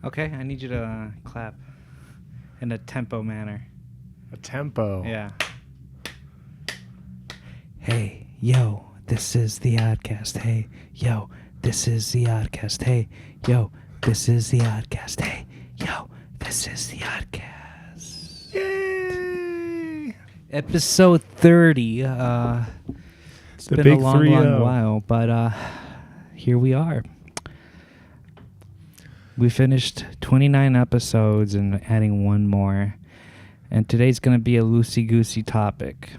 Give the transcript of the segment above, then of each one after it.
Okay, I need you to clap in a tempo manner. A tempo. Yeah. Hey, yo, this is the ODcast. Hey, yo, this is the ODcast. Hey, yo, this is the ODcast. Hey, yo, this is the ODcast. Yay! Episode 30. It's The been big a long 3-0. while, but here we are. We finished 29 episodes and adding one more. And today's going to be a loosey-goosey topic.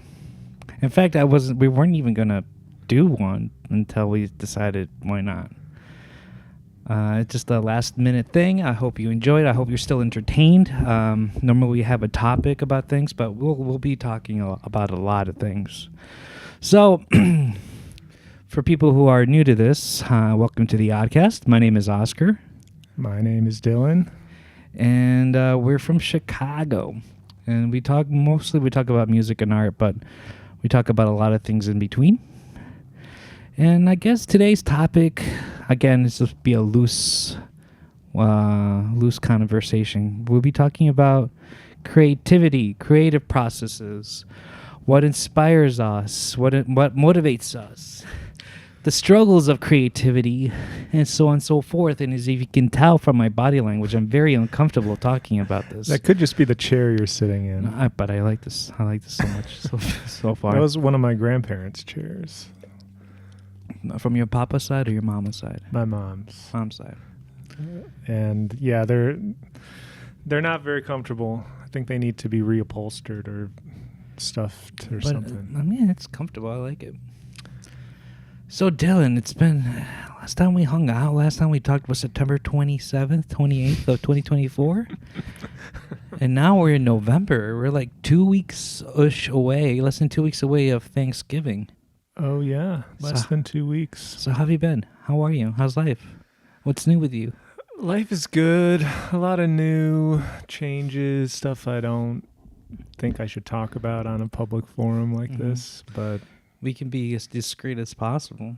In fact, we weren't even going to do one until we decided why not. It's just a last-minute thing. I hope you enjoyed. I hope you're still entertained. Normally we have a topic about things, but we'll be talking about a lot of things. So, for people who are new to this, welcome to the ODcast. My name is Oscar. My name is Dylan. And we're from Chicago. And we talk about music and art, but we talk about a lot of things in between. And I guess today's topic, again, is just be a loose conversation. We'll be talking about creativity, creative processes, what inspires us, what motivates us, the struggles of creativity, and so on and so forth. And as if you can tell from my body language, I'm very uncomfortable talking about this. That could just be the chair you're sitting in. But I like this. I like this so much so far. That was one of my grandparents' chairs. From your papa's side or your mama's side? My mom's. Mom's side. And yeah, they're not very comfortable. I think they need to be reupholstered or stuffed or something. I mean, it's comfortable. I like it. So, Dylan, it's been... Last time we hung out, last time we talked was September 27th, 28th of 2024. And now we're in November. We're like 2 weeks-ish away, less than 2 weeks away of Thanksgiving. Oh, yeah. Less than 2 weeks. So how have you been? How are you? How's life? What's new with you? Life is good. A lot of new changes, stuff I don't think I should talk about on a public forum like this, but... We can be as discreet as possible.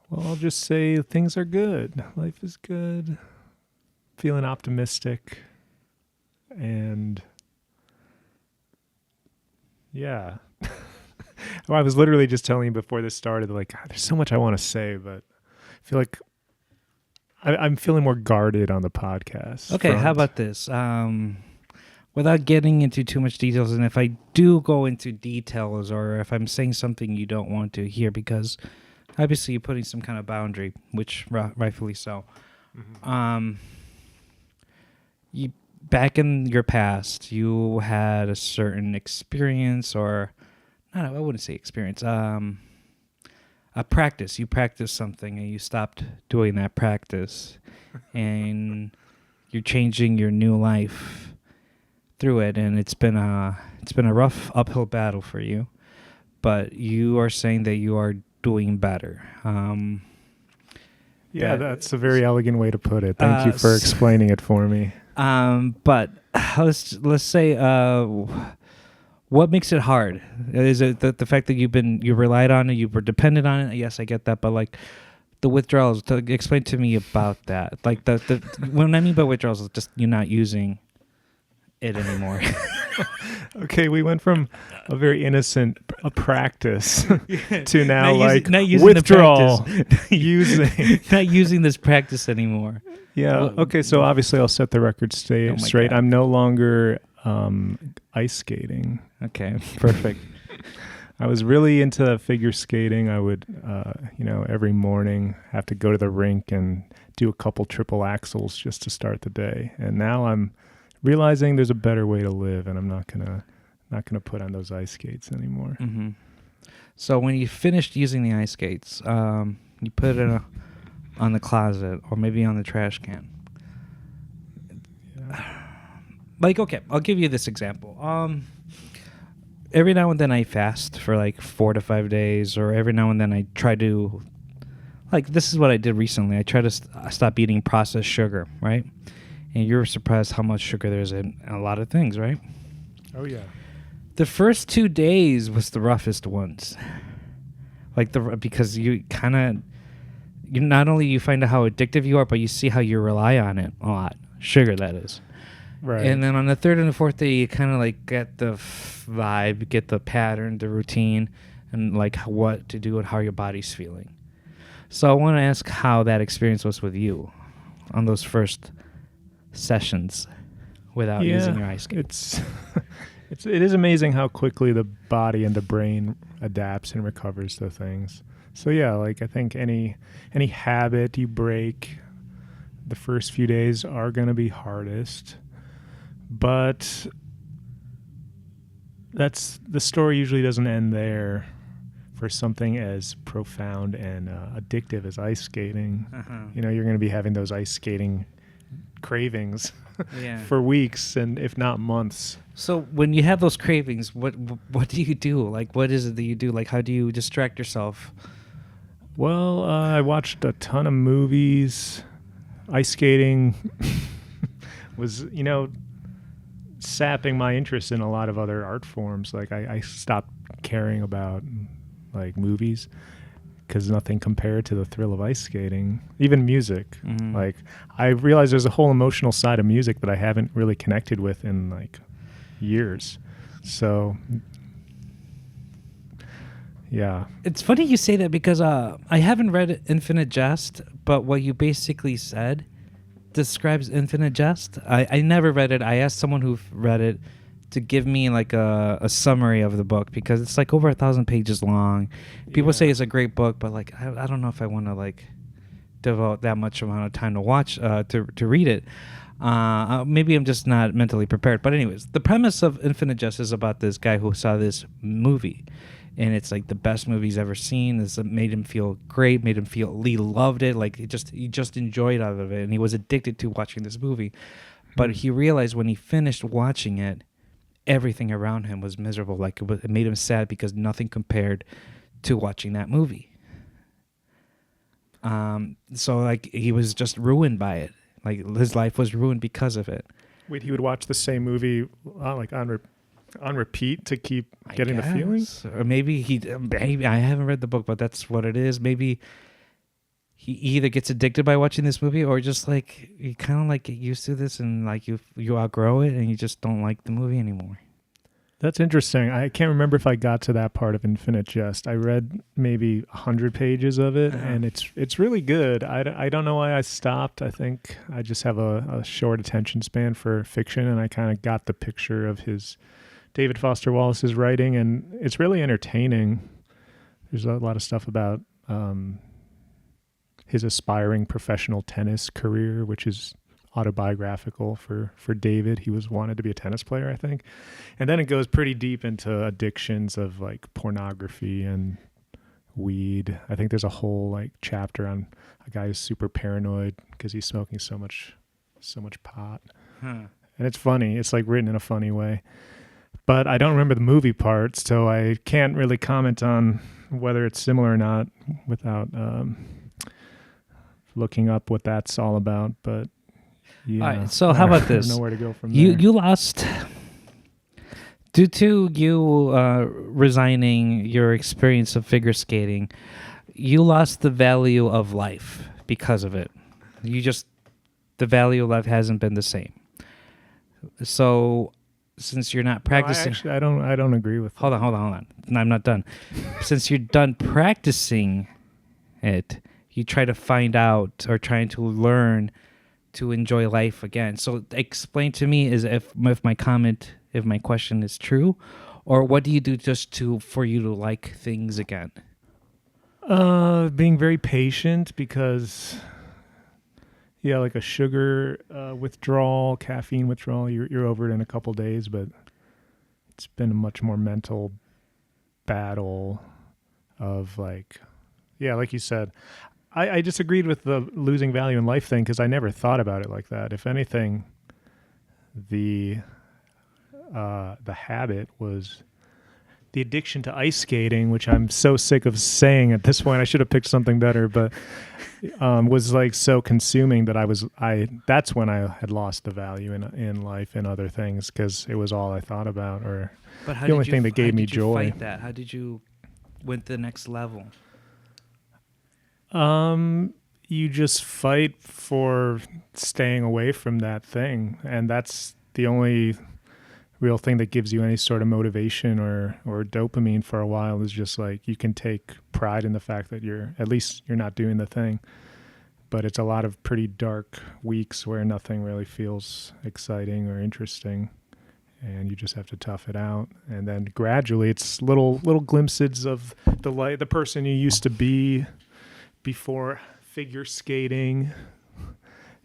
Well, I'll just say things are good. Life is good. Feeling optimistic. And yeah. Well, I was literally just telling you before this started, like, God, there's so much I want to say, but I feel like I'm feeling more guarded on the podcast. Okay, how about this? Without getting into too much details, and if I do go into details or if I'm saying something you don't want to hear, because obviously you're putting some kind of boundary, which rightfully so. Mm-hmm. You back in your past, you had a certain experience, or I wouldn't say experience. A practice. You practiced something and you stopped doing that practice, and you're changing your new life through it, and it's been a rough uphill battle for you, but you are saying that you are doing better. That's a very elegant way to put it. Thank you for explaining it for me. But let's say, what makes it hard? Is it the fact that you relied on it, you were dependent on it? Yes, I get that, but like the withdrawals. Explain to me about that. Like the what I mean by withdrawals is just you're not using it anymore. Okay, we went from a very innocent practice to now not using withdrawal. Not using this practice anymore. Yeah. Okay, so obviously I'll set the record straight. God. I'm no longer ice skating. Okay, perfect. I was really into figure skating. I would, every morning have to go to the rink and do a couple triple axels just to start the day. And now I'm realizing there's a better way to live, and I'm not gonna put on those ice skates anymore. Mm-hmm. So when you finished using the ice skates, you put it on the closet or maybe on the trash can. Yeah. Like, okay, I'll give you this example. Every now and then I fast for like 4 to 5 days, or every now and then I try to, like, this is what I did recently. I try to stop eating processed sugar, right? And you're surprised how much sugar there's in a lot of things, right? Oh, yeah. The first 2 days was the roughest ones. Because you kind of, you not only you find out how addictive you are, but you see how you rely on it a lot. Sugar, that is. Right. And then on the third and the fourth day, you kind of like get the vibe, get the pattern, the routine, and like what to do and how your body's feeling. So I want to ask how that experience was with you on those first sessions without using your ice skate. It is amazing how quickly the body and the brain adapts and recovers to things. So yeah, like I think any habit you break, the first few days are going to be hardest. But the story usually doesn't end there for something as profound and addictive as ice skating. You know, you're going to be having those ice skating cravings for weeks and if not months. So when you have those cravings, what do you do? Like, what is it that you do? Like, how do you distract yourself? Well, I watched a ton of movies. Ice skating was, sapping my interest in a lot of other art forms. Like I stopped caring about like movies because nothing compared to the thrill of ice skating. Even music. Mm-hmm. Like I realized there's a whole emotional side of music that I haven't really connected with in like years. So yeah. It's funny you say that because I haven't read Infinite Jest, but what you basically said describes Infinite Jest. I never read it. I asked someone who read it to give me like a summary of the book because it's like over 1,000 pages long. People say it's a great book, but like I don't know if I want to like devote that much amount of time to watch to read it. Maybe I'm just not mentally prepared. But anyways, the premise of Infinite Jest is about this guy who saw this movie. And it's like the best movie he's ever seen. It made him feel great, made him feel he loved it. Like he just enjoyed out of it. And he was addicted to watching this movie. But he realized when he finished watching it, everything around him was miserable. Like it made him sad because nothing compared to watching that movie. So like he was just ruined by it. Like his life was ruined because of it. Wait, he would watch the same movie like on repeat to keep getting the feeling? Or maybe I haven't read the book, but that's what it is. Maybe he either gets addicted by watching this movie or just like you kind of like get used to this and like you outgrow it and you just don't like the movie anymore. That's interesting. I can't remember if I got to that part of Infinite Jest. I read maybe 100 pages of it, and it's really good. I don't know why I stopped. I think I just have a short attention span for fiction, and I kind of got the picture of David Foster Wallace's writing, and it's really entertaining. There's a lot of stuff about his aspiring professional tennis career, which is autobiographical for David. He wanted to be a tennis player, I think. And then it goes pretty deep into addictions of like pornography and weed. I think there's a whole like chapter on a guy who's super paranoid because he's smoking so much pot. And it's funny. It's like written in a funny way. But I don't remember the movie parts, so I can't really comment on whether it's similar or not without looking up what that's all about. But yeah. All right, so how about this? I don't know where to go from there. You lost, due to you resigning your experience of figure skating, you lost the value of life because of it. The value of life hasn't been the same. So since you're not practicing... No, I don't agree with that. Hold on. No, I'm not done. Since you're done practicing it, you try to find out or trying to learn to enjoy life again. So explain to me is if my question is true, or what do you do for you to like things again? Being very patient because, like a sugar withdrawal, caffeine withdrawal, you're over it in a couple days, but it's been a much more mental battle of like you said. I disagreed with the losing value in life thing because I never thought about it like that. If anything, the habit was the addiction to ice skating, which I'm so sick of saying at this point. I should have picked something better, but was like so consuming that that's when I had lost the value in life and other things because it was all I thought about or the only thing that gave me joy. Fight that? How did you went to the next level? You just fight for staying away from that thing, and that's the only real thing that gives you any sort of motivation or dopamine for a while. Is just like you can take pride in the fact that you're not doing the thing. But it's a lot of pretty dark weeks where nothing really feels exciting or interesting, and you just have to tough it out. And then gradually it's little glimpses of the light, the person you used to be before figure skating.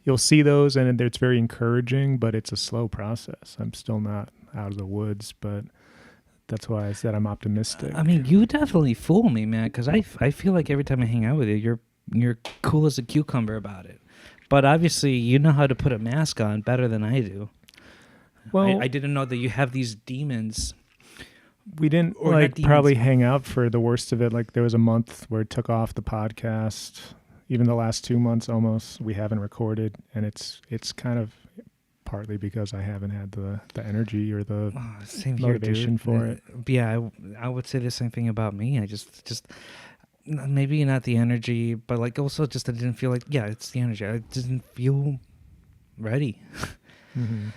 You'll see those, and it's very encouraging, but it's a slow process. I'm still not out of the woods, but that's why I said I'm optimistic. I mean, you definitely fool me, man, because I feel like every time I hang out with you, you're cool as a cucumber about it. But obviously, you know how to put a mask on better than I do. Well, I didn't know that you have these demons. We didn't Or not demons. probably hang out for the worst of it. Like there was a month where it took off the podcast. Even the last 2 months almost, we haven't recorded, and it's kind of partly because I haven't had the energy or the Same motivation here, dude. for it. Yeah, I would say the same thing about me. I just maybe not the energy, but like also just I didn't feel like, yeah, it's the energy. I didn't feel ready. Mm-hmm.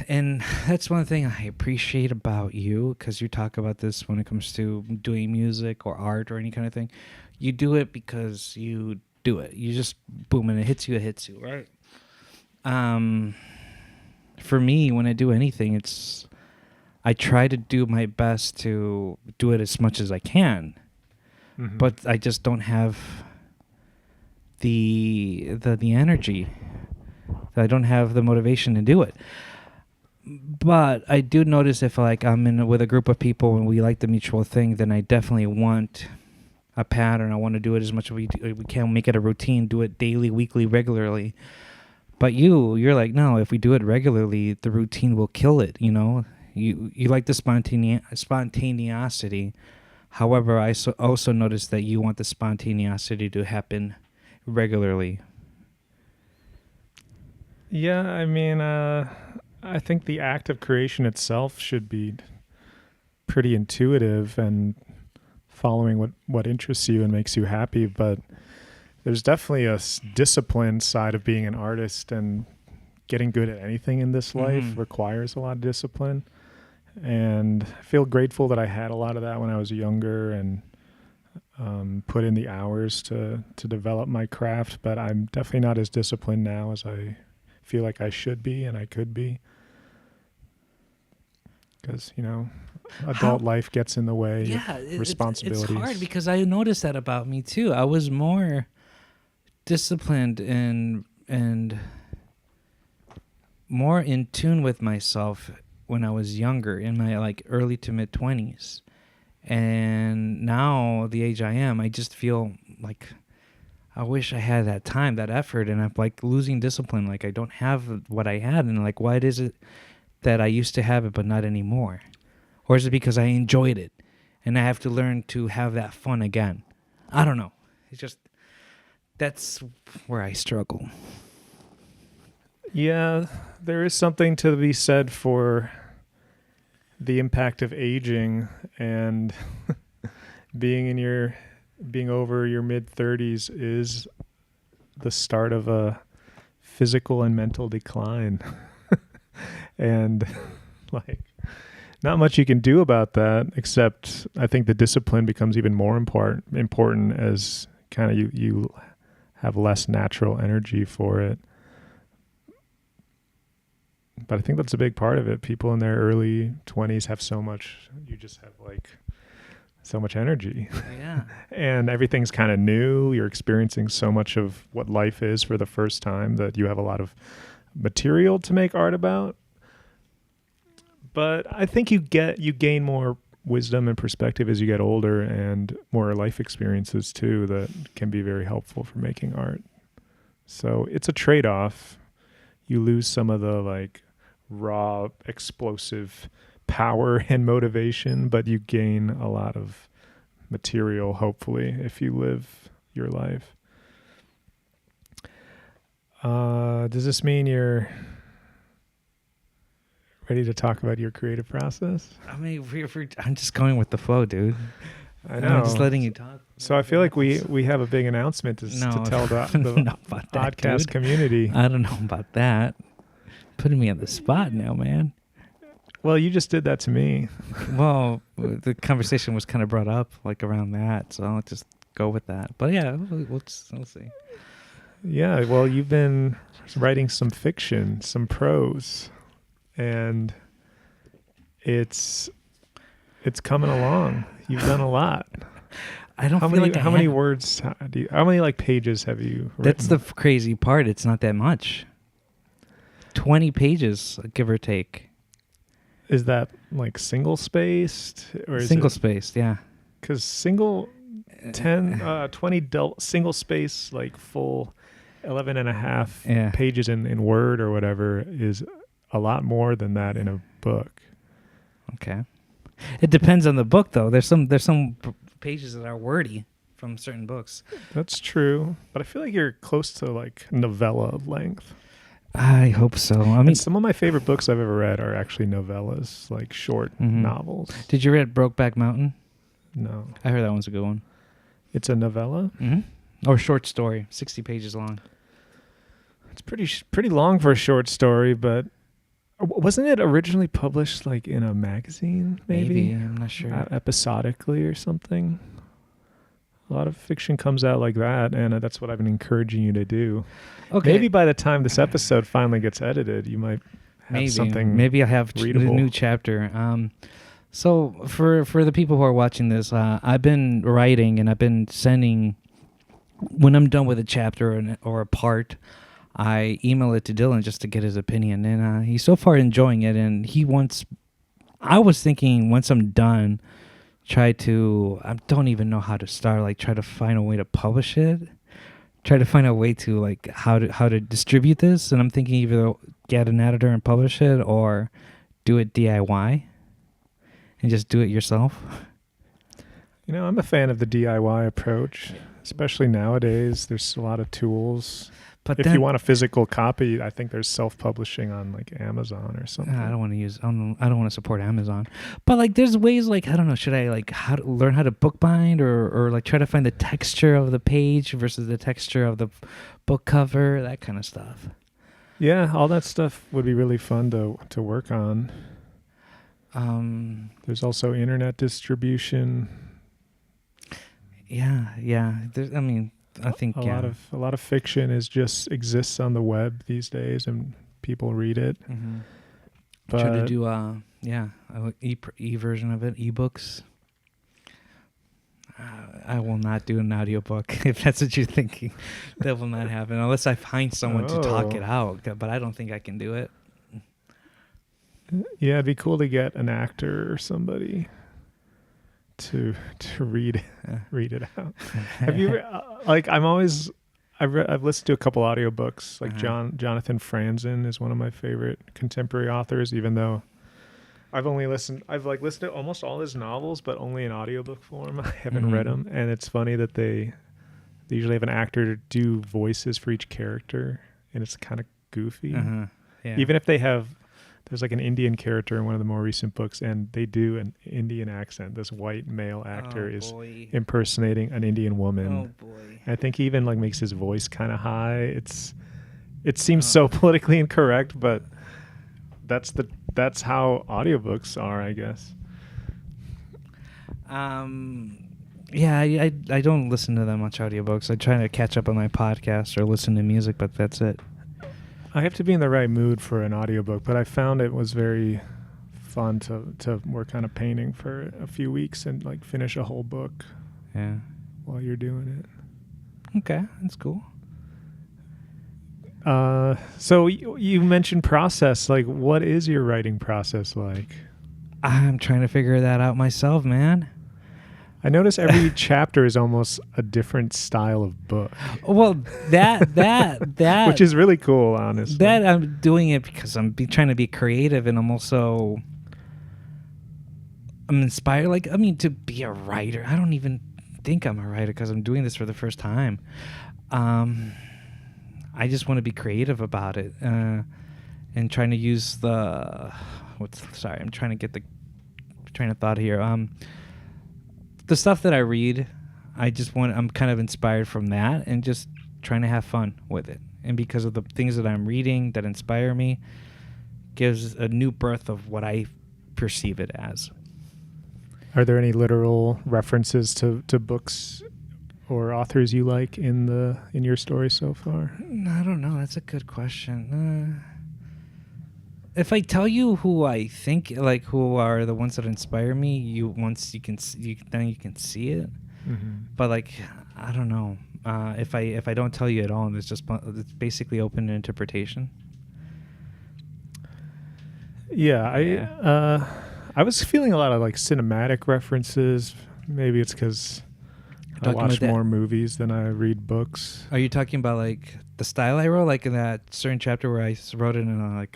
And that's one thing I appreciate about you, because you talk about this when it comes to doing music or art or any kind of thing. You do it because you do it. You just boom, and it hits you, right? For me, when I do anything, I try to do my best to do it as much as I can, Mm-hmm. but I just don't have the energy. I don't have the motivation to do it. But I do notice if like I'm with a group of people and we like the mutual thing, then I definitely want a pattern. I want to do it as much as we can, make it a routine, do it daily, weekly, regularly. But you're like, no, if we do it regularly, the routine will kill it, you know? You like the spontaneosity. However, I also noticed that you want the spontaneosity to happen regularly. Yeah, I mean, I think the act of creation itself should be pretty intuitive and following what interests you and makes you happy, but there's definitely a discipline side of being an artist, and getting good at anything in this life requires a lot of discipline. And I feel grateful that I had a lot of that when I was younger and put in the hours to develop my craft, but I'm definitely not as disciplined now as I feel like I should be and I could be. Because, adult life gets in the way. Yeah, responsibilities. It's hard because I noticed that about me too. I was more disciplined and more in tune with myself when I was younger, in my like early to mid 20s. And now, the age I am, I just feel like I wish I had that time, that effort, and I'm like losing discipline. Like I don't have what I had, and like, why is it that I used to have it but not anymore? Or is it because I enjoyed it and I have to learn to have that fun again? I don't know. It's just, that's where I struggle. Yeah, there is something to be said for the impact of aging, and being over your mid 30s is the start of a physical and mental decline. And like, not much you can do about that, except I think the discipline becomes even more important as kind of you have less natural energy for it. But I think that's a big part of it. People in their early 20s have you just have like so much energy. Yeah. And everything's kind of new. You're experiencing so much of what life is for the first time that you have a lot of material to make art about. But I think you gain more wisdom and perspective as you get older, and more life experiences too that can be very helpful for making art. So it's a trade-off. You lose some of the like raw, explosive power and motivation, but you gain a lot of material, hopefully, if you live your life. Does this mean you're ready to talk about your creative process? I mean, I'm just going with the flow, dude. I know. I'm just letting you talk. So I feel like we have a big announcement to tell the know about that, podcast dude. community. I don't know about that. Putting me on the spot now, man. Well, you just did that to me. Well, the conversation was kind of brought up like around that, so I'll just go with that. But yeah, we'll see. Yeah, well, you've been writing some fiction, some prose, and it's coming along. You've done a lot. I don't How feel many like how many words how many like pages have you written? That's the crazy part. It's not that much. 20 pages, give or take. Is that like single spaced or is Single it, spaced, yeah. Because 20 single space, like full 11 and a half Yeah. pages in Word or whatever is a lot more than that in a book. Okay. It depends on the book, though. There's some pages that are wordy from certain books. That's true. But I feel like you're close to like novella length. I hope so. I mean, And some of my favorite books I've ever read are actually novellas, like short novels. Did you read Brokeback Mountain? No. I heard that one's a good one. It's a novella? Mm-hmm. Or short story, 60 pages long. It's pretty long for a short story, but wasn't it originally published like in a magazine, maybe? I'm not sure. Episodically or something? A lot of fiction comes out like that, and that's what I've been encouraging you to do. Okay. Maybe by the time this episode finally gets edited, you might have something Maybe I have readable. a new chapter. So for the people who are watching this, I've been writing and I've been sending. When I'm done with a chapter or a part, I email it to Dylan just to get his opinion, and he's so far enjoying it. And I was thinking once I'm done, I don't even know how to start. Like try to find a way to publish it. Try to find a way to like how to distribute this, and I'm thinking either get an editor and publish it or do it DIY and just do it yourself. You know, I'm a fan of the DIY approach, especially nowadays. There's a lot of tools. But if you want a physical copy, I think there's self-publishing on like Amazon or something. I don't want to support Amazon. But like there's ways like I don't know, should I like learn how to bookbind or like try to find the texture of the page versus the texture of the book cover, that kind of stuff. Yeah, all that stuff would be really fun to work on. There's also internet distribution. Yeah. I think a lot of fiction just exists on the web these days, and people read it. Mm-hmm. But try to do e-version of it, ebooks. I will not do an audiobook if that's what you're thinking. That will not happen unless I find someone to talk it out. But I don't think I can do it. Yeah, it'd be cool to get an actor or somebody to read it out. Have you I've listened to a couple audiobooks. Like Jonathan Franzen is one of my favorite contemporary authors, even though I've listened to almost all his novels, but only in audiobook form. I haven't read them, and it's funny that they usually have an actor do voices for each character, and it's kind of goofy. Yeah. Even if there's like an Indian character in one of the more recent books, and they do an Indian accent. This white male actor is impersonating an Indian woman. Oh boy! I think he even like makes his voice kind of high. It seems so politically incorrect, but that's how audiobooks are, I guess. Yeah, I don't listen to that much audiobooks. I try to catch up on my podcast or listen to music, but that's it. I have to be in the right mood for an audiobook, but I found it was very fun to work on a painting for a few weeks and like finish a whole book. Yeah. While you're doing it. Okay, that's cool. So you mentioned process. Like, what is your writing process like? I'm trying to figure that out myself, man. I notice every chapter is almost a different style of book. Well, that which is really cool, honestly. That I'm doing it because I'm trying to be creative, and I'm inspired. Like, I mean, to be a writer. I don't even think I'm a writer because I'm doing this for the first time. I just want to be creative about it, and trying to use I'm trying to get the train of thought here. the stuff that I read, I'm kind of inspired from that and just trying to have fun with it. And because of the things that I'm reading that inspire me, gives a new birth of what I perceive it as. Are there any literal references to books or authors you like in your story so far? I don't know. That's a good question. If I tell you who I think, like who are the ones that inspire me, then you can see it. Mm-hmm. But like, I don't know. If I don't tell you at all, it's basically open to interpretation. Yeah, I was feeling a lot of like cinematic references. Maybe it's because I watch more movies than I read books. Are you talking about like the style I wrote, like in that certain chapter where I wrote it in a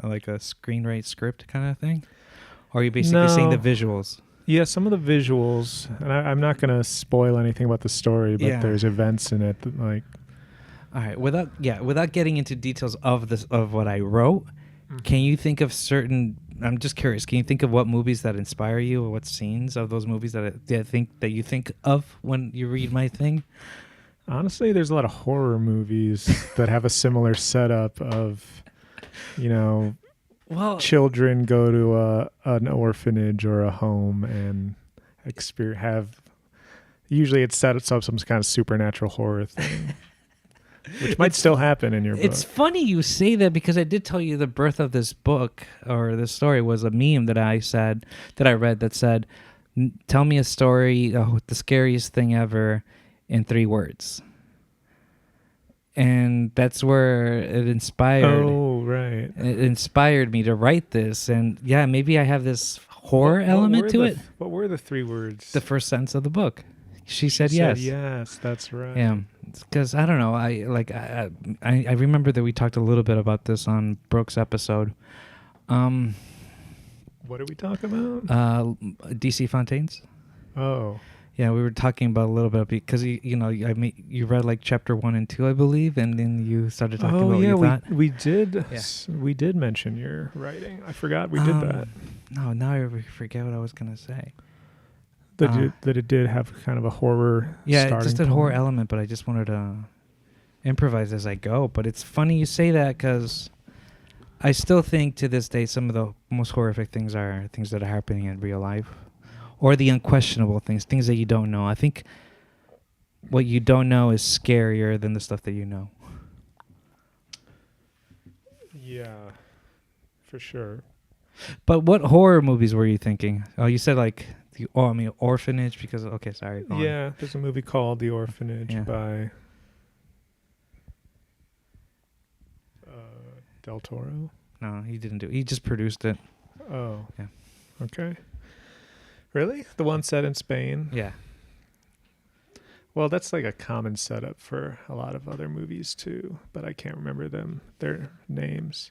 screenwrite script kind of thing? Or are you basically seeing the visuals? Yeah, some of the visuals, and I'm not going to spoil anything about the story, but there's events in it that like. All right, without getting into details of what I wrote, can you think of certain? I'm just curious. Can you think of what movies that inspire you, or what scenes of those movies that you think of when you read my thing? Honestly, there's a lot of horror movies that have a similar setup of, children go to an orphanage or a home and usually it sets up some kind of supernatural horror thing. Which might still happen in your book. It's funny you say that because I did tell you the birth of this book or this story was a meme that I read that said, "Tell me a story, the scariest thing ever, in 3 words." And that's where it inspired. Oh, right. It inspired me to write this, and yeah, maybe I have this horror element to it. What were the 3 words? The first sentence of the book. She said yes. Yes, that's right. Yeah, because I don't know. I remember that we talked a little bit about this on Brooke's episode. What did we talk about? DC Fontaines. Oh. Yeah, we were talking about a little bit because you read like chapter 1 and 2, I believe, and then you started talking about what you thought. we did. Yeah. We did mention your writing. I forgot we did that. No, now I forget what I was gonna say. That it did have kind of a horror. Yeah, it just a horror element, but I just wanted to improvise as I go. But it's funny you say that because I still think to this day some of the most horrific things are things that are happening in real life, or the unquestionable things that you don't know. I think what you don't know is scarier than the stuff that you know. Yeah, for sure. But what horror movies were you thinking? Oh, you said like Orphanage because sorry. Yeah, there's a movie called The Orphanage by Del Toro. No, he didn't do it. He just produced it. Oh. Yeah. Okay. Really? The one set in Spain? Yeah. Well, that's like a common setup for a lot of other movies too, but I can't remember their names.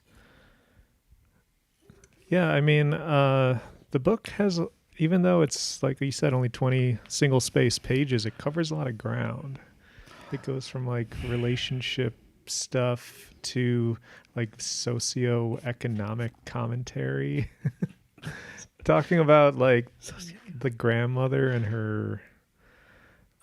Yeah, I mean, the book has, even though it's like you said, only 20 single space pages, it covers a lot of ground. It goes from like relationship stuff to like socioeconomic commentary. Talking about like the grandmother and her.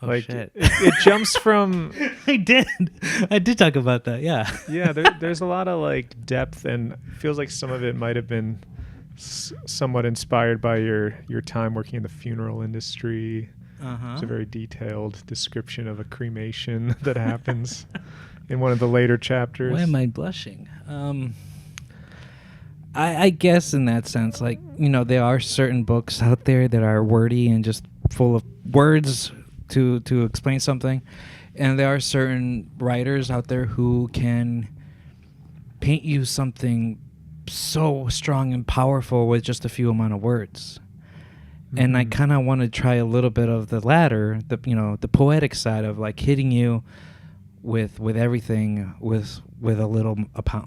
Oh, like shit. It jumps from. I did talk about that. Yeah. Yeah, there's a lot of like depth, and feels like some of it might have been somewhat inspired by your time working in the funeral industry. It's a very detailed description of a cremation that happens in one of the later chapters. Why am I blushing? I guess in that sense, like, there are certain books out there that are wordy and just full of words to explain something. And there are certain writers out there who can paint you something so strong and powerful with just a few amount of words. Mm-hmm. And I kind of want to try a little bit of the latter, the poetic side of like hitting you with everything with a little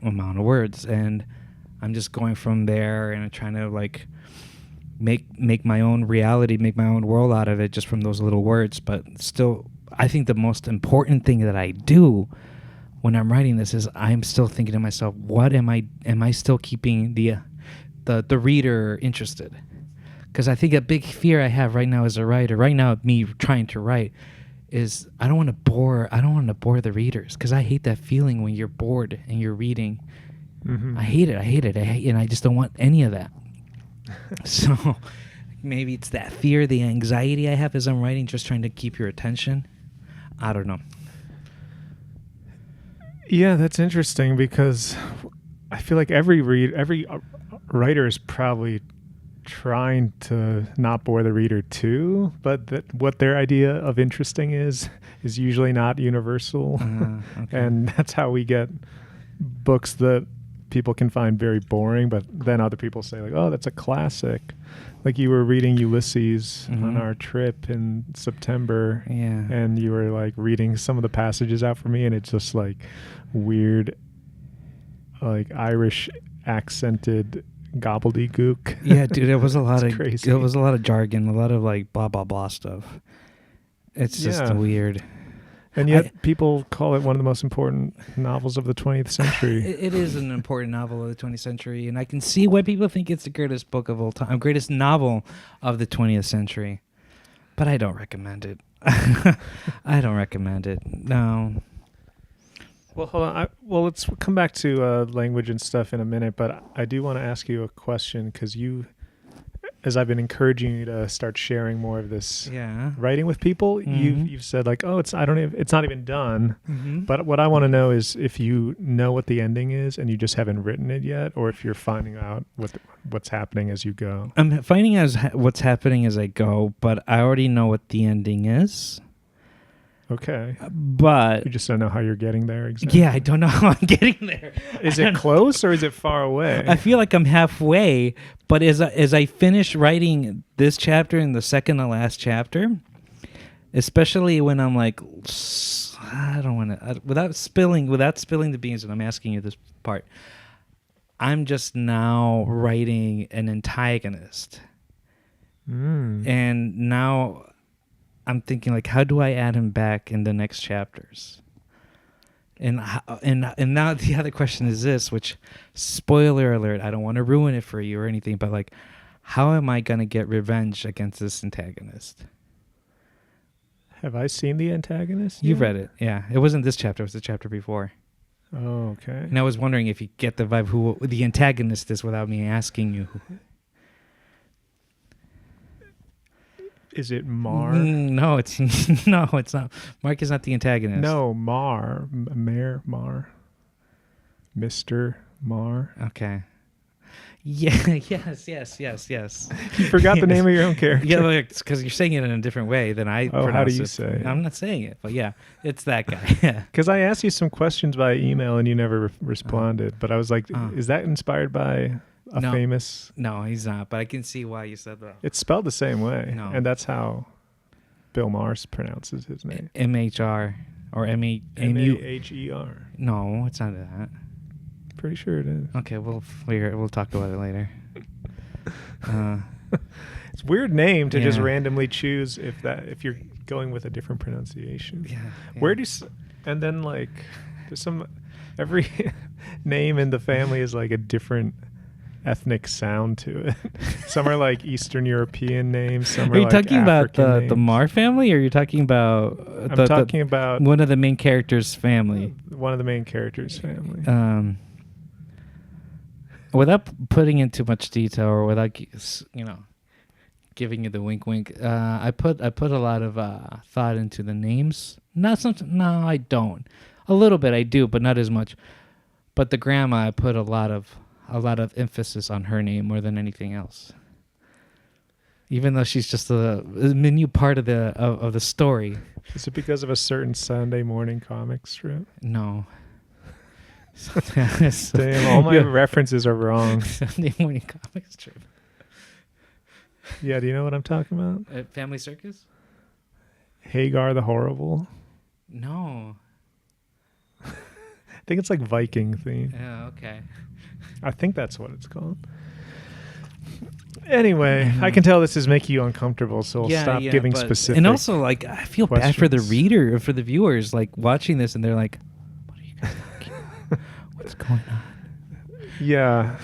amount of words. And I'm just going from there and trying to like make my own reality, make my own world out of it just from those little words. But still, I think the most important thing that I do when I'm writing this is I'm still thinking to myself, what am I still keeping the reader interested? Because I think a big fear I have right now as a writer, right now me trying to write, is I don't want to bore the readers, because I hate that feeling when you're bored and you're reading. Mm-hmm. I hate it, and I just don't want any of that. So maybe it's that fear, the anxiety I have as I'm writing, just trying to keep your attention. I don't know. Yeah, that's interesting, because I feel like every writer is probably trying to not bore the reader too, but what their idea of interesting is usually not universal. Okay. And that's how we get books that people can find very boring, but then other people say like, oh, that's a classic. Like you were reading Ulysses on our trip in September, and you were like reading some of the passages out for me, and it's just like weird, like Irish accented gobbledygook. Yeah, dude, it was a lot of crazy. It was a lot of jargon, a lot of like blah blah blah stuff. It's just weird. And yet people call it one of the most important novels of the 20th century. It is an important novel of the 20th century, and I can see why people think it's the greatest book of all time, greatest novel of the 20th century. But I don't recommend it. I don't recommend it. No. Well, hold on. Let's come back to language and stuff in a minute, but I do want to ask you a question, because as I've been encouraging you to start sharing more of this writing with people, you've said like, oh, it's not even done. Mm-hmm. But what I want to know is if you know what the ending is and you just haven't written it yet, or if you're finding out what's happening as you go. I'm finding out what's happening as I go, but I already know what the ending is. Okay. But you just don't know how you're getting there exactly. Yeah, I don't know how I'm getting there. Is it close or is it far away? I feel like I'm halfway, but as I finish writing this chapter and the second to last chapter, especially when I'm like, I don't want to, without spilling the beans, and I'm asking you this part, I'm just now writing an antagonist. And now I'm thinking like, how do I add him back in the next chapters? And now the other question is this, which, spoiler alert, I don't want to ruin it for you or anything, but like, how am I going to get revenge against this antagonist? Have I seen the antagonist? You've read it, yeah. It wasn't this chapter, it was the chapter before. Oh, okay. And I was wondering if you get the vibe who the antagonist is without me asking you. Is it Mar? No, it's not. Mark is not the antagonist. No, Mar. Mayor Mar. Mr. Mar. Okay. Yeah, yes. You forgot the name of your own character. Yeah, it's because you're saying it in a different way than I pronounce it. How do you say it? I'm not saying it, but yeah, it's that guy. Yeah. Because I asked you some questions by email and you never responded, but I was like, is that inspired by a famous? No, he's not, but I can see why you said that. It's spelled the same way, no. And that's how Bill Maher pronounces his name. M-H-R or M-A-H-E-R. No, it's not that. Pretty sure it is. Okay, we'll talk about it later. It's a weird name to just randomly choose if you're going with a different pronunciation. Yeah. Where do and then like there's every name in the family is like a different ethnic sound to it. Some are like Eastern European names. Some are you like talking African about names. the Mar family, or you're talking about? I'm talking about one of the main characters' family. One of the main characters' family. Without putting in too much detail, or without giving you the wink, I put a lot of thought into the names. No, I don't. A little bit I do, but not as much. But the grandma, I put a lot of emphasis on her name more than anything else. Even though she's just a menu part of the story. Is it because of a certain Sunday morning comic strip? No. Damn, all my references are wrong. Sunday morning comic strip. Yeah, do you know what I'm talking about? Family Circus? Hagar the Horrible? No. I think it's like Viking theme. Yeah, okay. I think that's what it's called. Anyway, I can tell this is making you uncomfortable, so I'll stop giving specific. And also, like, I feel bad for the reader, or for the viewers, like, watching this, and they're like, what are you guys talking about? What's going on? Yeah,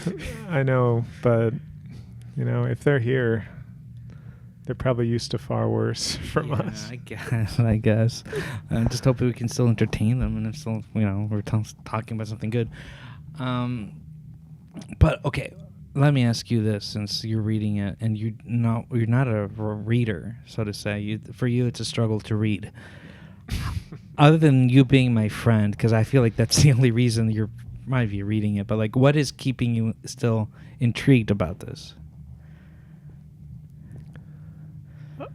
I know, but, if they're here, They're probably used to far worse from us. I guess. I guess. I just hope we can still entertain them, and it's still, we're talking about something good. But okay, let me ask you this: since you're reading it, and you're not a reader, so to say, for you it's a struggle to read. Other than you being my friend, because I feel like that's the only reason you might be reading it. But like, what is keeping you still intrigued about this?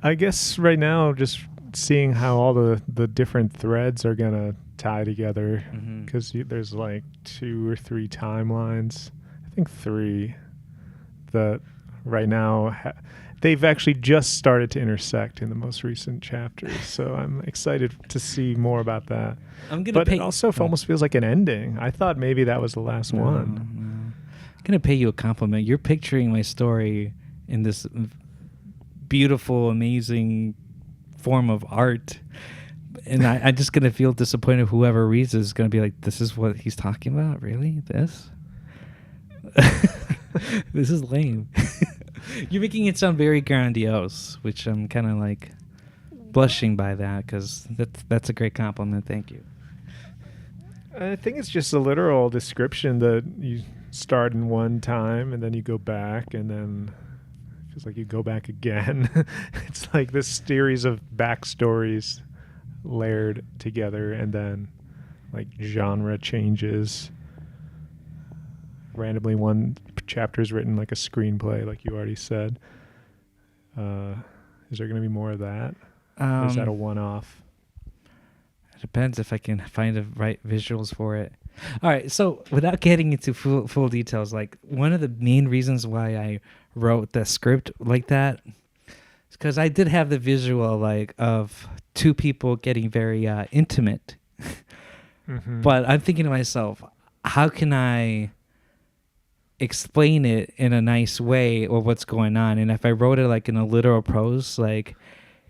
I guess right now, just seeing how all the different threads are gonna tie together, because there's like 2 or 3 timelines. I think 3 that right now they've actually just started to intersect in the most recent chapters. So I'm excited to see more about that. But it also almost feels like an ending. I thought maybe that was the last one. I'm gonna pay you a compliment. You're picturing my story in this beautiful, amazing form of art, and I'm just gonna feel disappointed. Whoever reads this is gonna be like, "This is what he's talking about? Really? This? This is lame." You're making it sound very grandiose, which I'm kind of like blushing by that, because that's a great compliment. Thank you. I think it's just a literal description that you start in one time and then you go back, and then it feels like you go back again. It's like this series of backstories layered together, and then like genre changes. Randomly, one chapter is written like a screenplay, like you already said. Is there going to be more of that? Or is that a one-off? It depends if I can find the right visuals for it. All right, so without getting into full details, like one of the main reasons why I wrote the script like that is because I did have the visual like of 2 people getting very intimate. But I'm thinking to myself, how can I explain it in a nice way, or what's going on? And if I wrote it like in a literal prose, like,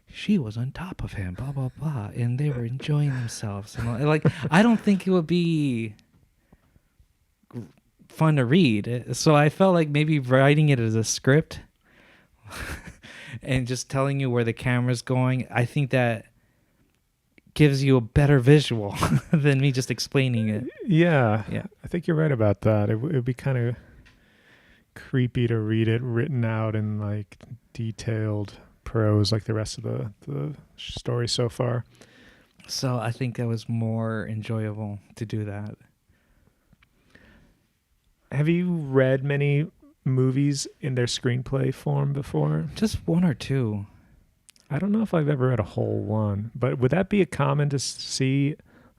she was on top of him, blah blah blah, and they were enjoying themselves, and like, I don't think it would be fun to read. So I felt like maybe writing it as a script and just telling you where the camera's going, I think that gives you a better visual than me just explaining it. Yeah. I think you're right about that. It would be kind of creepy to read it written out in like detailed prose like the rest of the story so far. So I think that was more enjoyable to do that. Have you read many movies in their screenplay form before? Just 1 or 2. I don't know if I've ever read a whole one, but would that be a common to see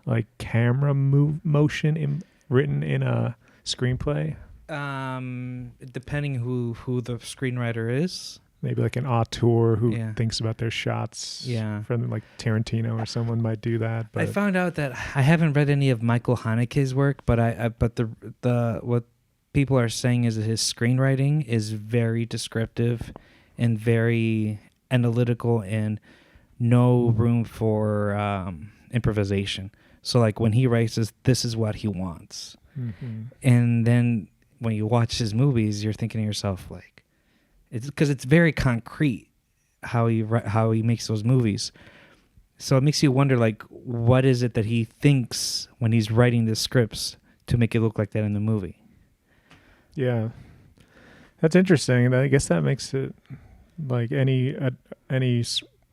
like camera motion written in a screenplay? Depending who the screenwriter is. Maybe like an auteur who thinks about their shots. Yeah. From like Tarantino or someone might do that. But I found out that I haven't read any of Michael Haneke's work, but the what people are saying is that his screenwriting is very descriptive and very analytical, and no room for improvisation. So like when he writes this is what he wants. And then when you watch his movies, you're thinking to yourself like, it's because it's very concrete how he makes those movies. So it makes you wonder, like, what is it that he thinks when he's writing the scripts to make it look like that in the movie? Yeah, that's interesting. I guess that makes it like any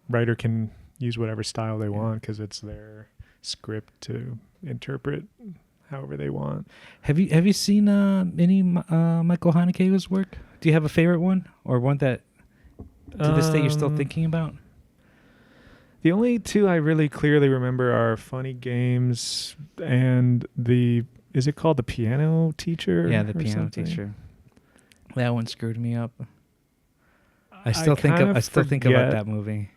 writer can use whatever style they want because it's their script to interpret however they want. Have you seen any Michael Haneke's work? Do you have a favorite one, or one that to this day you're still thinking about? The only 2 I really clearly remember are Funny Games and is it called The Piano Teacher? Yeah, The Piano Teacher. That one screwed me up. I still think about that movie.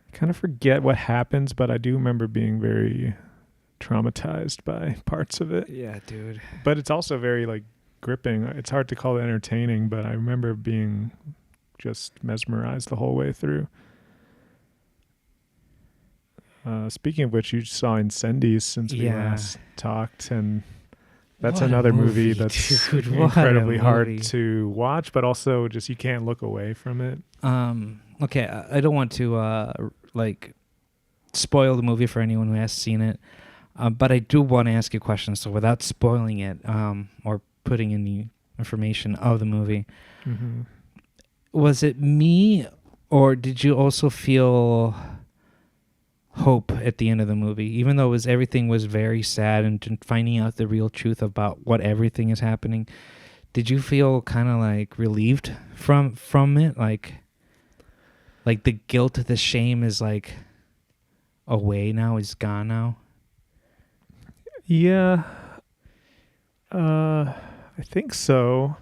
I kind of forget what happens, but I do remember being very traumatized by parts of it. Yeah, dude. But it's also very like gripping. It's hard to call it entertaining, but I remember being just mesmerized the whole way through. Speaking of which, you saw Incendies since we last talked, and that's another movie that's dude, incredibly hard to watch, but also just you can't look away from it. okay, I don't want to like spoil the movie for anyone who has seen it, but I do want to ask you a question. So without spoiling it, or putting any information of the movie, Mm-hmm. was it me, or did you also feel hope at the end of the movie, even though everything was very sad and finding out the real truth about what everything is happening? Did you feel kind of like relieved from it, like the guilt, the shame is like away now, is gone now? Yeah, I think so.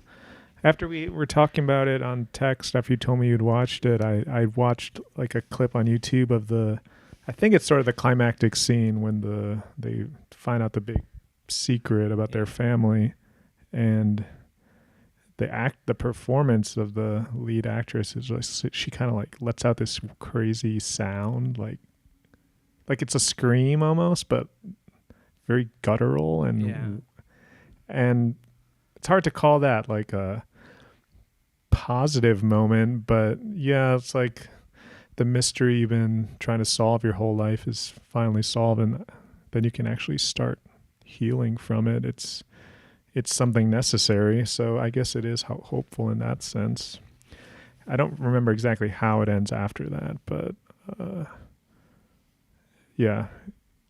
After we were talking about it on text, after you told me you'd watched it, I watched like a clip on YouTube of I think it's sort of the climactic scene when they find out the big secret about their family, and the performance of the lead actress is just, she kind of like lets out this crazy sound, like it's a scream almost, but very guttural, and it's hard to call that like a positive moment, but yeah, it's like the mystery you've been trying to solve your whole life is finally solved, and then you can actually start healing from it. It's something necessary, so I guess it is hopeful in that sense. I don't remember exactly how it ends after that, but yeah.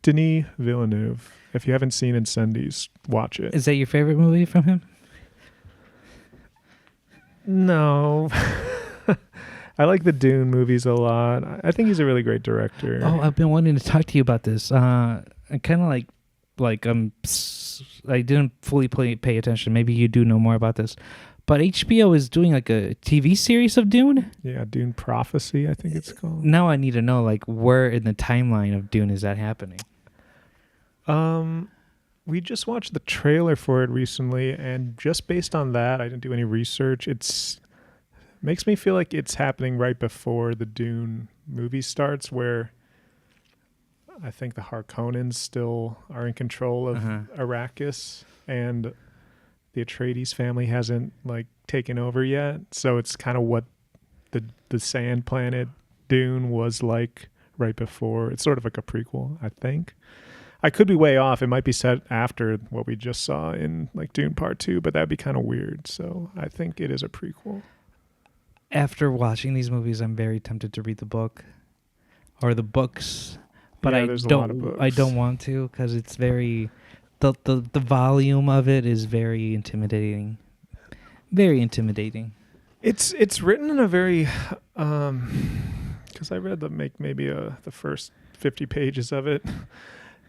Denis Villeneuve. If you haven't seen Incendies, watch it. Is that your favorite movie from him? No. I like the Dune movies a lot. I think he's a really great director. Oh, I've been wanting to talk to you about this. I kind of I didn't fully pay attention. Maybe you do know more about this. But HBO is doing like a TV series of Dune? Yeah, Dune Prophecy, I think it's called. Now I need to know, like, where in the timeline of Dune is that happening? We just watched the trailer for it recently, and just based on that, I didn't do any research. It makes me feel like it's happening right before the Dune movie starts, where I think the Harkonnens still are in control of Arrakis, and the Atreides family hasn't like taken over yet. So it's kind of what the sand planet Dune was like right before. It's sort of like a prequel, I think. I could be way off. It might be set after what we just saw in like Dune Part 2, but that'd be kind of weird. So I think it is a prequel. After watching these movies, I'm very tempted to read the book or the books, but Yeah, I there's a lot of books. I don't want to, because it's very the volume of it is very intimidating. Very intimidating. It's written in a very because I read the first 50 pages of it.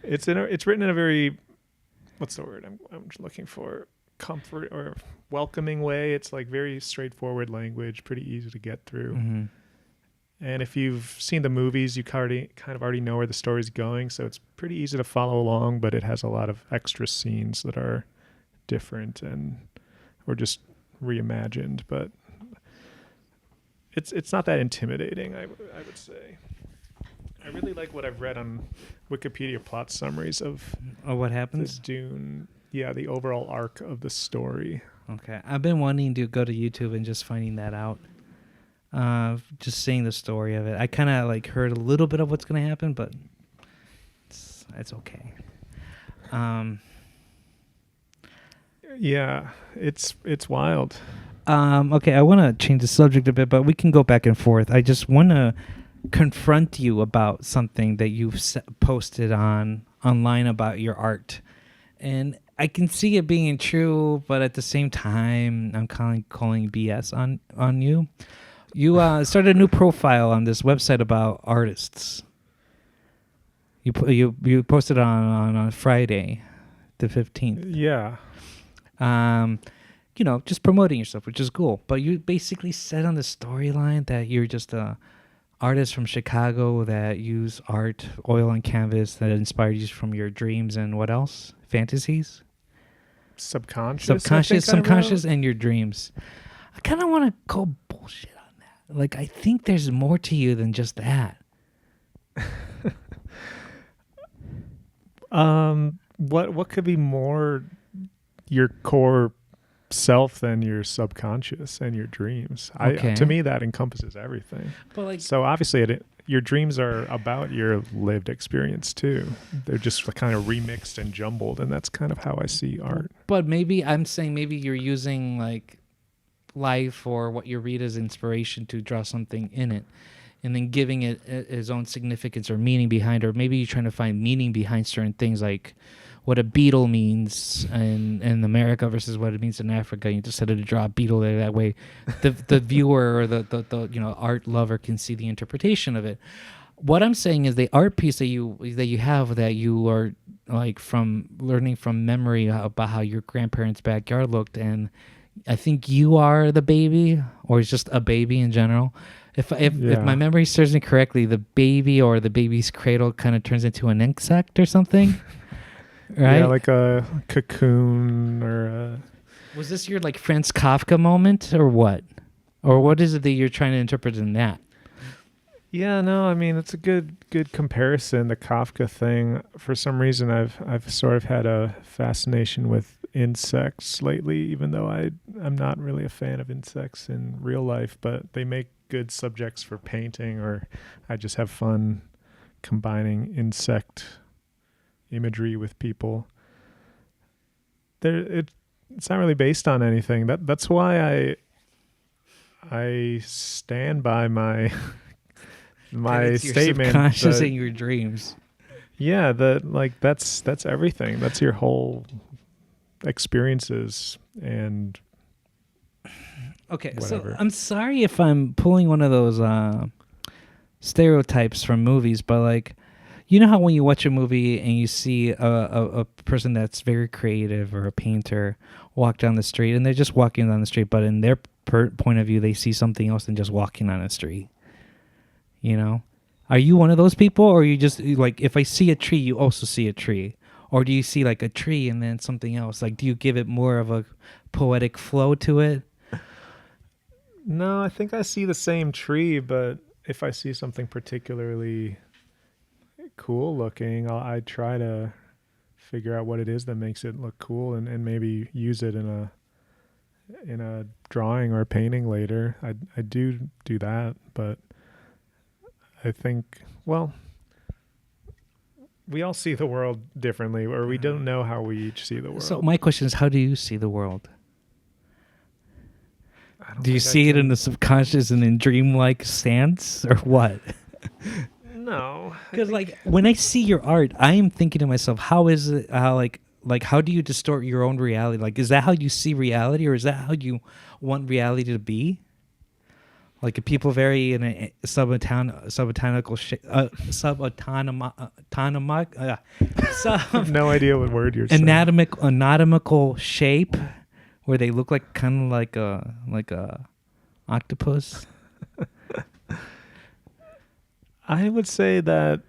It's written in a very, what's the word I'm looking for, comfort or welcoming way. It's like very straightforward language, pretty easy to get through. Mm-hmm. And if you've seen the movies, you kind of already know where the story's going, so it's pretty easy to follow along, but it has a lot of extra scenes that are different or just reimagined, but it's not that intimidating, I would say. I really like what I've read on Wikipedia plot summaries of what happens? this Dune. Yeah, the overall arc of the story. Okay. I've been wanting to go to YouTube and just finding that out. Just seeing the story of it. I kind of like heard a little bit of what's going to happen, but it's okay. Yeah, it's wild. Okay, I want to change the subject a bit, but we can go back and forth. I just want to confront you about something that you've posted online about your art, and I can see it being true, but at the same time, I'm calling BS on you. You started a new profile on this website about artists. You posted on Friday, the 15th. Yeah. Just promoting yourself, which is cool. But you basically said on the storyline that you're just a artist from Chicago that use art, oil on canvas, that inspired you from your dreams and what else? Fantasies? Subconscious, and your dreams. I kind of want to call bullshit on that. Like, I think there's more to you than just that. What could be more your core self than your subconscious and your dreams. Okay. To me, that encompasses everything. But like, So obviously, your dreams are about your lived experience too. They're just kind of remixed and jumbled, and that's kind of how I see art. but maybe I'm saying maybe you're using like life or what you read as inspiration to draw something in it, and then giving it its own significance or meaning behind, or maybe you're trying to find meaning behind certain things, like what a beetle means in America versus what it means in Africa. You decided to draw a beetle there. That way the viewer or the art lover can see the interpretation of it. What I'm saying is the art piece that you have, that you are like from learning from memory about how your grandparents' backyard looked, and I think you are the baby, or it's just a baby in general. If my memory serves me correctly, the baby or the baby's cradle kind of turns into an insect or something. Right? Yeah, like a cocoon or a... Was this your like Franz Kafka moment, or what? Or what is it that you're trying to interpret in that? Yeah, no, I mean, it's a good comparison, the Kafka thing. For some reason, I've sort of had a fascination with insects lately, even though I'm not really a fan of insects in real life, but they make good subjects for painting, or I just have fun combining insect imagery with people. It's not really based on anything. That's why I stand by my my statement. Your subconscious and your dreams. Yeah, that's everything. That's your whole experiences and okay. Whatever. So I'm sorry if I'm pulling one of those stereotypes from movies, but like, you know how when you watch a movie and you see a person that's very creative or a painter walk down the street, and they're just walking down the street, but in their point of view, they see something else than just walking on a street. You know? Are you one of those people, or you just, like, if I see a tree, you also see a tree? Or do you see, like, a tree and then something else? Like, do you give it more of a poetic flow to it? No, I think I see the same tree, but if I see something particularly cool looking, I try to figure out what it is that makes it look cool, and maybe use it in a drawing or a painting later. I do that, but I think, well, we all see the world differently, or we don't know how we each see the world. So my question is, how do you see the world? Do you think see it in the subconscious and in dreamlike stance, or what? No. Because like when I see your art, I am thinking to myself, how is it? How how do you distort your own reality? Like, is that how you see reality, or is that how you want reality to be? Like, if people vary in a subatomical No idea what word you're saying. anatomical shape, where they look like kind of like a octopus. I would say that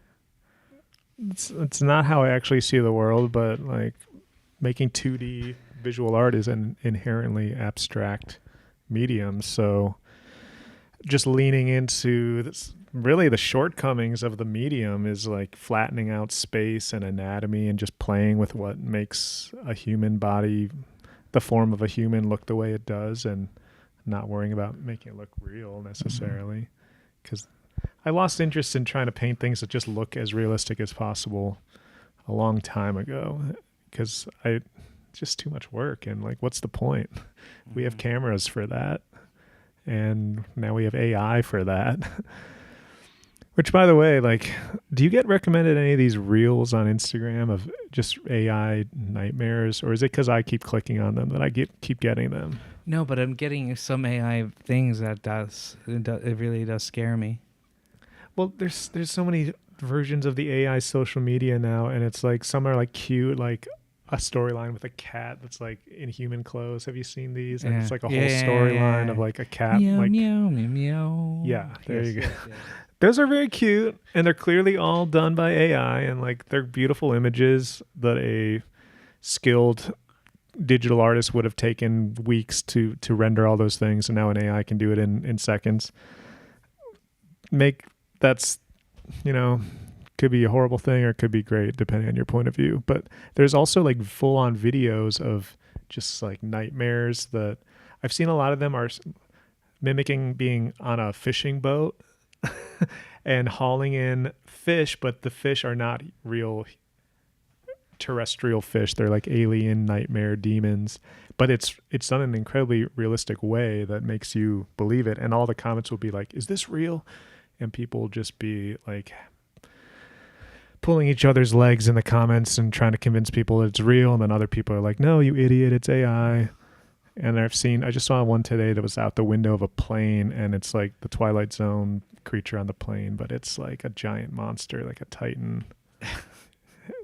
it's not how I actually see the world, but like making 2D visual art is an inherently abstract medium. So just leaning into this, really the shortcomings of the medium is like flattening out space and anatomy and just playing with what makes a human body, the form of a human, look the way it does, and not worrying about making it look real necessarily. Because I lost interest in trying to paint things that just look as realistic as possible a long time ago, because it's just too much work, and like, what's the point? We have cameras for that, and now we have AI for that. Which, by the way, like, do you get recommended any of these reels on Instagram of just AI nightmares, or is it because I keep clicking on them that I keep getting them? No, but I'm getting some AI things that it really does scare me. Well, there's so many versions of the AI social media now, and it's like some are like cute, like a storyline with a cat that's like in human clothes. Have you seen these? And it's like a whole storyline of like a cat. Meow, like, meow, meow, meow. Yeah, there you go. Yes. Those are very cute, and they're clearly all done by AI, and like they're beautiful images that a skilled digital artist would have taken weeks to render all those things, and now an AI can do it in seconds. That's, could be a horrible thing or it could be great depending on your point of view. But there's also like full on videos of just like nightmares that I've seen. A lot of them are mimicking being on a fishing boat and hauling in fish, but the fish are not real terrestrial fish. They're like alien nightmare demons, but it's done in an incredibly realistic way that makes you believe it. And all the comments will be like, is this real? And people will just be like pulling each other's legs in the comments and trying to convince people that it's real. And then other people are like, no, you idiot, it's AI. And I just saw one today that was out the window of a plane, and it's like the Twilight Zone creature on the plane, but it's like a giant monster, like a Titan.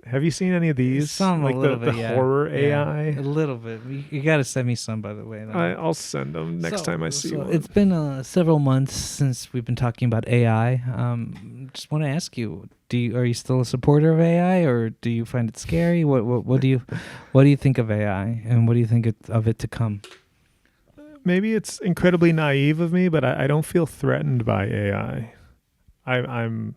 Have you seen any of these? Some, like a little bit, the horror AI? A little bit. You got to send me some, by the way. I'll send them next time I see one. It's been several months since we've been talking about AI. Just want to ask you, are you still a supporter of AI, or do you find it scary? What do you think of AI, and what do you think of it to come? Maybe it's incredibly naive of me, but I don't feel threatened by AI. I'm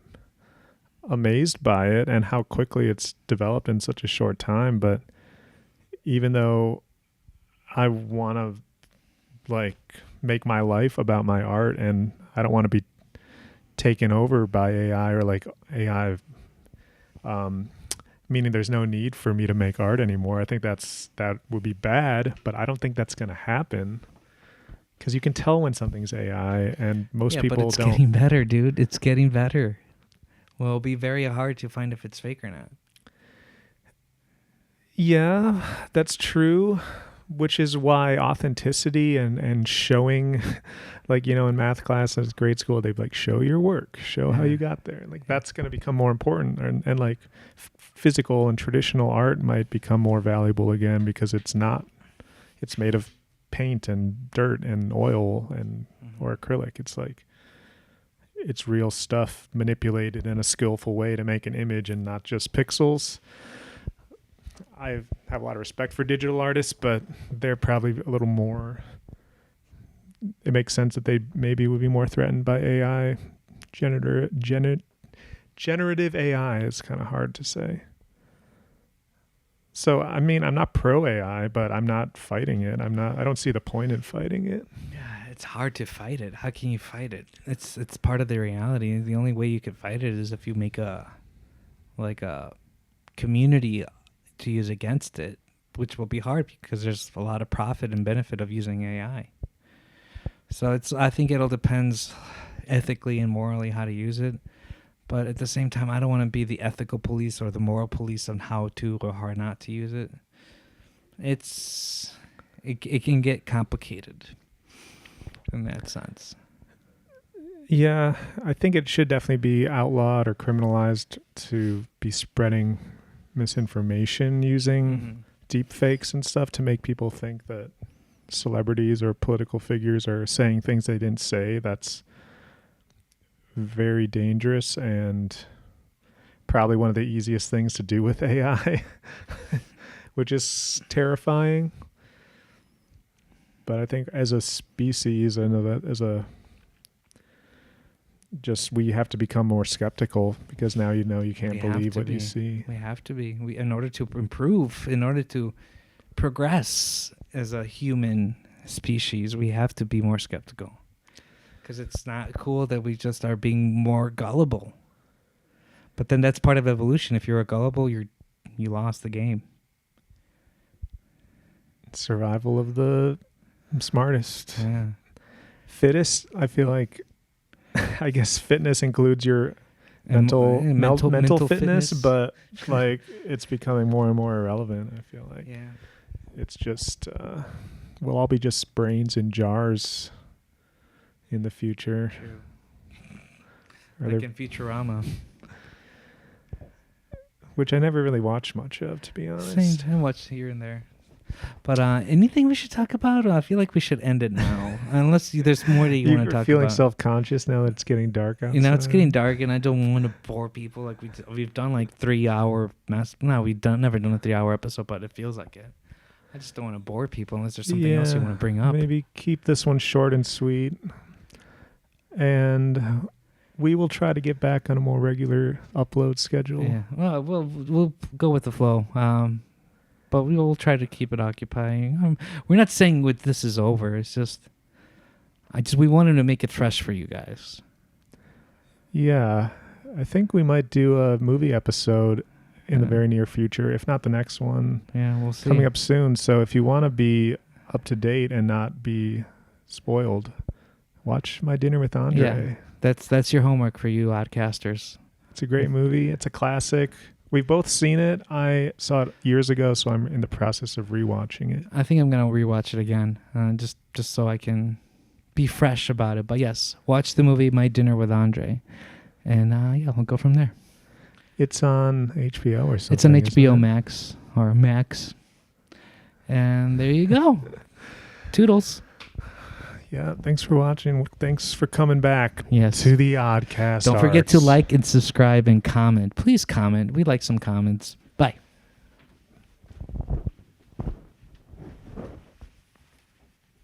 amazed by it and how quickly it's developed in such a short time. But even though I want to like make my life about my art, and I don't want to be taken over by AI, or like AI, meaning there's no need for me to make art anymore. I think that would be bad, but I don't think that's going to happen, because you can tell when something's AI, and most people but it's don't. Getting better, dude. It's getting better. Well, it'll be very hard to find if it's fake or not. Yeah, that's true, which is why authenticity and showing, like, in math class at grade school, they'd like, show your work, show how you got there. Like, that's going to become more important. And like physical and traditional art might become more valuable again, because it's made of paint and dirt and oil and or acrylic. It's real stuff manipulated in a skillful way to make an image and not just pixels. I have a lot of respect for digital artists, but they're probably a little more. It makes sense that they maybe would be more threatened by AI. Generative AI is kind of hard to say. So, I mean, I'm not pro AI, but I'm not fighting it. I don't see the point in fighting it. It's hard to fight it. How can you fight it? It's part of the reality. The only way you could fight it is if you make a community to use against it, which will be hard because there's a lot of profit and benefit of using AI. So I think it'll depends ethically and morally how to use it. But at the same time, I don't want to be the ethical police or the moral police on how to or how not to use it. It can get complicated in that sense. Yeah, I think it should definitely be outlawed or criminalized to be spreading misinformation using deep fakes and stuff to make people think that celebrities or political figures are saying things they didn't say. That's very dangerous and probably one of the easiest things to do with AI, which is terrifying. But I think as a species and we have to become more skeptical, because now you can't believe what you see. We have to be. In order to improve, in order to progress as a human species, we have to be more skeptical. Because it's not cool that we just are being more gullible. But then that's part of evolution. If you're gullible, you lost the game. Survival of the smartest. Yeah. Fittest, I feel like, I guess fitness includes your mental fitness, but like it's becoming more and more irrelevant, I feel like. Yeah. It's just we'll all be just brains in jars in the future. True. Like in Futurama. Which I never really watched much of, to be honest. Same, I watched here and there. But anything we should talk about? I feel like we should end it now. Unless there's more that you want to talk about. You're feeling self-conscious now that it's getting dark outside? It's getting dark, and I don't want to bore people. Like we've done like 3-hour we've never done a 3-hour episode, but it feels like it. I just don't want to bore people unless there's something else you want to bring up. Maybe keep this one short and sweet. And we will try to get back on a more regular upload schedule. Yeah. Well, we'll go with the flow. but we will try to keep it occupying. We're not saying this is over. It's just, we wanted to make it fresh for you guys. Yeah, I think we might do a movie episode in the very near future, if not the next one. Yeah, we'll see. Coming up soon. So if you want to be up to date and not be spoiled, watch My Dinner with Andre. Yeah, that's your homework for you oddcasters. It's a great movie. It's a classic. We've both seen it. I saw it years ago, so I'm in the process of rewatching it. I think I'm going to rewatch it again, just so I can be fresh about it. But yes, watch the movie My Dinner with Andre. And we'll go from there. It's on HBO or something. It's on HBO Max or Max. And there you go. Toodles. Yeah, thanks for watching. Thanks for coming back to the ODcast. Don't forget to like and subscribe and comment. Please comment. We'd like some comments.